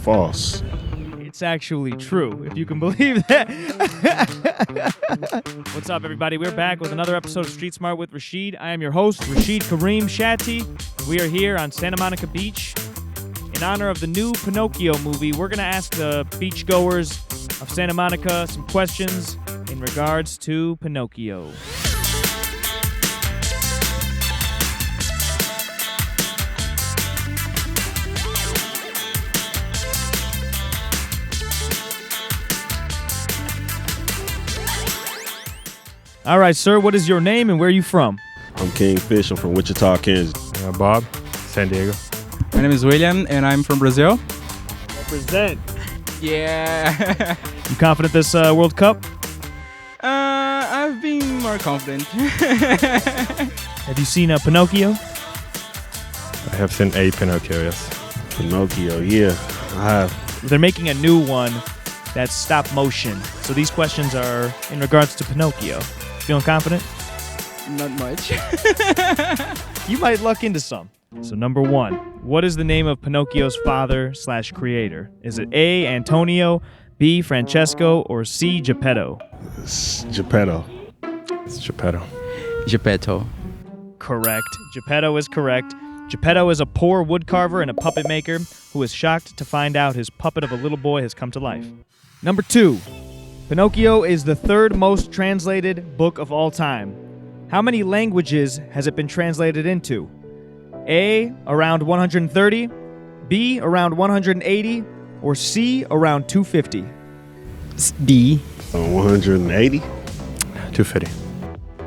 False. It's actually true, if you can believe that. What's up, everybody? We're back with another episode of Street Smart with Rashid. I am your host, Rashid Kareem Shatti. We are here on Santa Monica Beach. In honor of the new Pinocchio movie, we're going to ask the beachgoers of Santa Monica some questions in regards to Pinocchio. All right, sir, what is your name and where are you from? I'm Kingfish. I'm from Wichita, Kansas. Bob, San Diego. My name is William, and I'm from Brazil. Represent. Yeah. You confident this World Cup? I've been more confident. Have you seen Pinocchio? I have seen a Pinocchio, yes. Pinocchio, yeah, I have. They're making a new one that's stop motion. So these questions are in regards to Pinocchio. Feeling confident? Not much. You might luck into some. So number one, what is the name of Pinocchio's father/creator? Is it A, Antonio, B, Francesco, or C, Geppetto? It's Geppetto. It's Geppetto. Geppetto. Correct. Geppetto is correct. Geppetto is a poor woodcarver and a puppet maker who is shocked to find out his puppet of a little boy has come to life. Number two, Pinocchio is the third most translated book of all time. How many languages has it been translated into? A, around 130, B, around 180, or C, around 250? B. 180. 250.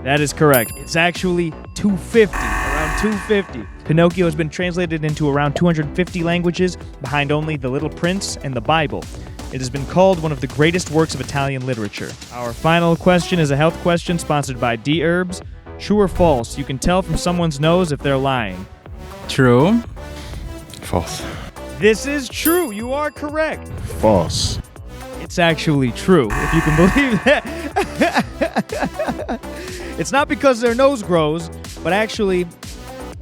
That is correct. It's actually 250, around 250. Pinocchio has been translated into around 250 languages, behind only The Little Prince and the Bible. It has been called one of the greatest works of Italian literature. Our final question is a health question sponsored by Dherbs. True or false? You can tell from someone's nose if they're lying. True. False. This is true. You are correct. False. It's actually true, if you can believe that. It's not because their nose grows, but actually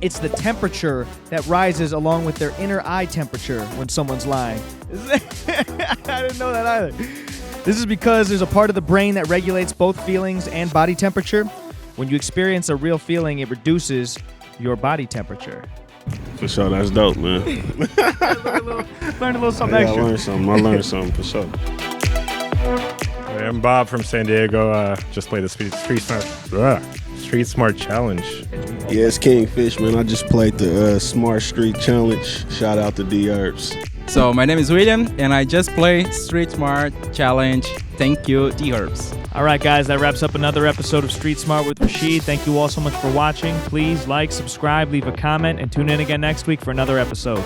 it's the temperature that rises along with their inner eye temperature when someone's lying. I didn't know that either. This is because there's a part of the brain that regulates both feelings and body temperature. When you experience a real feeling, it reduces your body temperature. For sure, that's dope, man. Learn a little something Yeah, extra. I learned something for sure. I'm Bob from San Diego. Just played the Street Smart Challenge. Yeah, it's Kingfish, man. I just played the Smart Street Challenge. Shout out to Dherbs. So my name is William, and I just play Street Smart Challenge. Thank you, Dherbs. All right, guys, that wraps up another episode of Street Smart with Rashid. Thank you all so much for watching. Please like, subscribe, leave a comment, and tune in again next week for another episode.